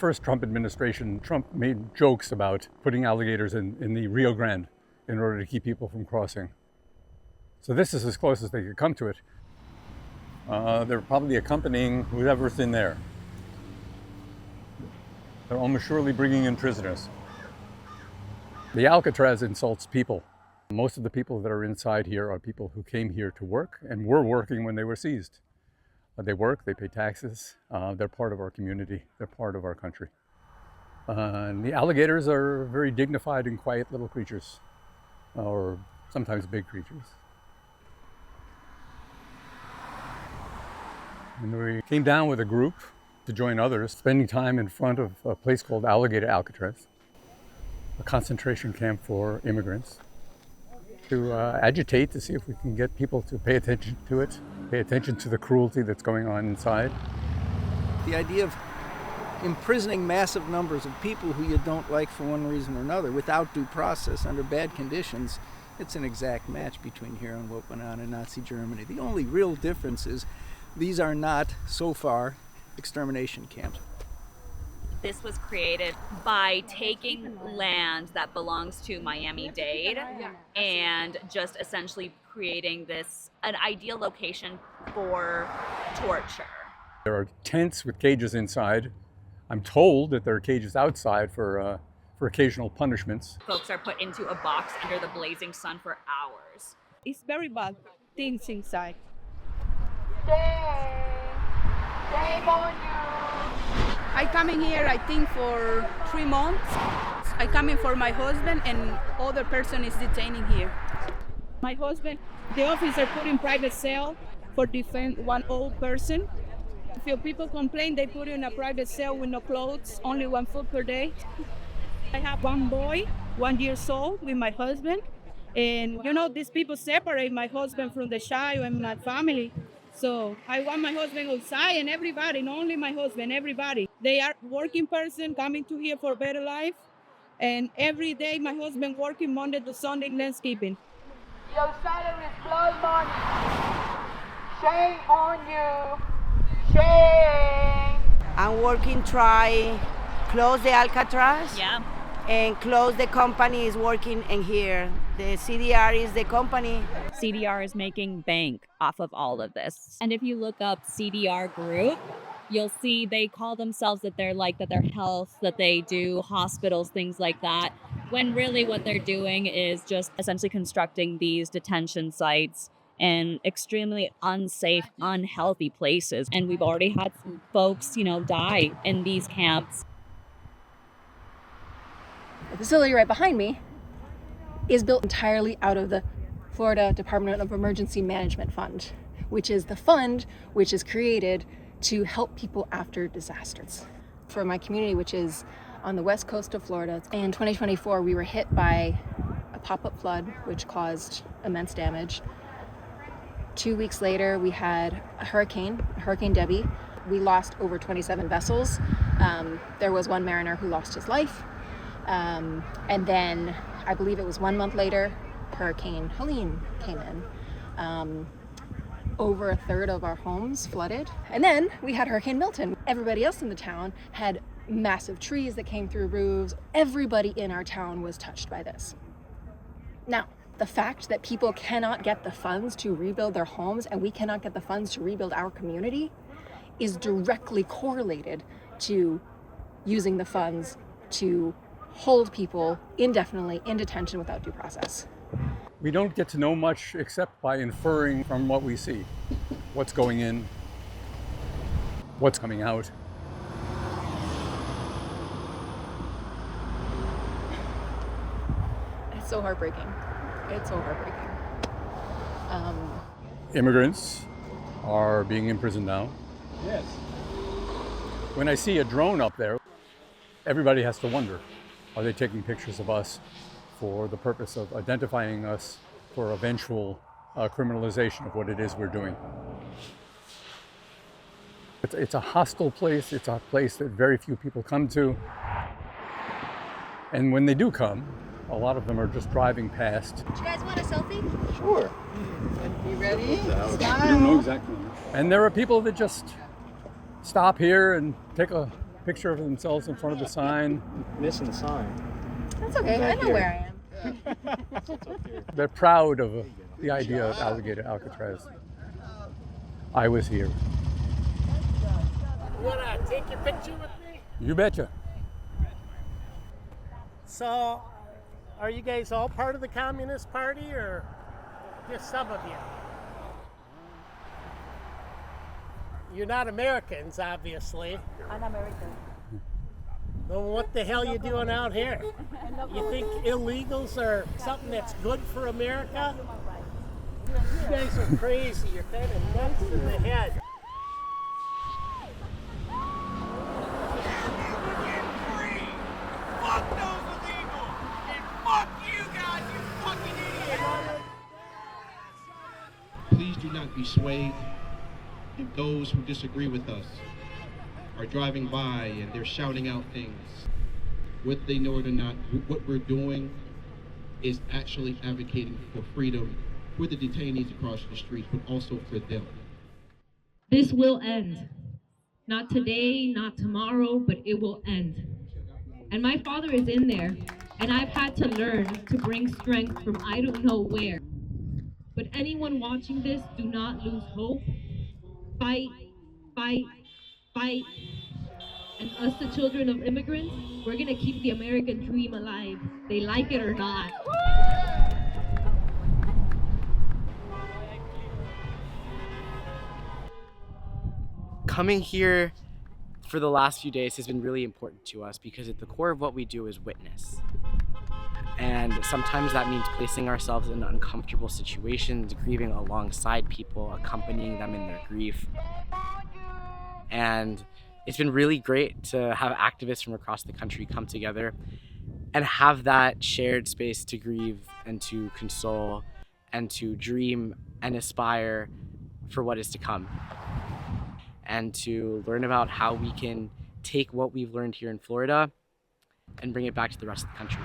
first Trump administration, Trump made jokes about putting alligators in the Rio Grande in order to keep people from crossing. So this is as close as they could come to it. They're probably accompanying whoever's in there. They're almost surely bringing in prisoners. The Alcatraz insults people. Most of the people that are inside here are people who came here to work and were working when they were seized. They work, they pay taxes, they're part of our community, they're part of our country. And the alligators are very dignified and quiet little creatures, or sometimes big creatures. And we came down with a group to join others, spending time in front of a place called Alligator Alcatraz, a concentration camp for immigrants, to agitate to see if we can get people to pay attention to it, pay attention to the cruelty that's going on inside. The idea of imprisoning massive numbers of people who you don't like for one reason or another without due process under bad conditions, it's an exact match between here and what went on in Nazi Germany. The only real difference is these are not, so far, extermination camps. This was created by taking land that belongs to Miami-Dade and just essentially creating an ideal location for torture. There are tents with cages inside. I'm told that there are cages outside for occasional punishments. Folks are put into a box under the blazing sun for hours. It's very bad things inside. Shame on you. I come in here, I think, for 3 months. I come in for my husband, and other person is detaining here. My husband, the officer put in private cell for defend one old person. If people complain, they put in a private cell with no clothes, only 1 food per day. I have one boy, 1 year old, with my husband. And these people separate my husband from the child and my family. So I want my husband outside, and everybody, not only my husband, everybody. They are working person coming to here for a better life. And every day my husband working Monday to Sunday landscaping. Your salary is blood money. Shame on you. Shame. I'm working, try close the Alcatraz. Yeah. And close the company is working in here. The CDR is the company. CDR is making bank off of all of this. And if you look up CDR Group, you'll see they call themselves that they're health, that they do hospitals, things like that. When really what they're doing is just essentially constructing these detention sites in extremely unsafe, unhealthy places. And we've already had some folks, die in these camps. The facility right behind me is built entirely out of the Florida Department of Emergency Management Fund, which is the fund which is created to help people after disasters. For my community, which is on the west coast of Florida, in 2024 we were hit by a pop-up flood which caused immense damage. 2 weeks later we had a Hurricane Debbie. We lost over 27 vessels. There was one mariner who lost his life. And then I believe it was 1 month later, Hurricane Helene came in. Over a third of our homes flooded. And then we had Hurricane Milton. Everybody else in the town had massive trees that came through roofs. Everybody in our town was touched by this. Now, the fact that people cannot get the funds to rebuild their homes and we cannot get the funds to rebuild our community is directly correlated to using the funds to hold people indefinitely in detention without due process. We don't get to know much except by inferring from what we see. What's going in, what's coming out. It's so heartbreaking. It's so heartbreaking. Immigrants are being imprisoned now. Yes. When I see a drone up there, everybody has to wonder, are they taking pictures of us for the purpose of identifying us for eventual criminalization of what it is we're doing? It's a hostile place. It's a place that very few people come to. And when they do come, a lot of them are just driving past. Do you guys want a selfie? Sure. You ready? We don't know exactly. And there are people that just stop here and take a picture of themselves in front of the sign. Missing the sign. That's okay. I know where I am. They're proud of the idea of Alligator Alcatraz. I was here. You wanna take your picture with me? You betcha. So, are you guys all part of the Communist Party or just some of you? You're not Americans, obviously. I'm American. Then what the hell are you doing out here? You think illegals are something that's good for America? You guys are crazy. You're kind of nuts in the head. Fuck those illegals! And fuck you guys, you fucking idiots! Please do not be swayed if those who disagree with us are driving by and they're shouting out things. Whether they know it or not, what we're doing is actually advocating for freedom for the detainees across the streets, but also for them. This will end. Not today, not tomorrow, but it will end. And my father is in there, and I've had to learn to bring strength from I don't know where. But anyone watching this, do not lose hope. Fight, fight, fight. And us, the children of immigrants, we're gonna keep the American dream alive. They like it or not. Coming here for the last few days has been really important to us because at the core of what we do is witness. And sometimes that means placing ourselves in uncomfortable situations, grieving alongside people, accompanying them in their grief. And it's been really great to have activists from across the country come together and have that shared space to grieve and to console and to dream and aspire for what is to come. And to learn about how we can take what we've learned here in Florida and bring it back to the rest of the country.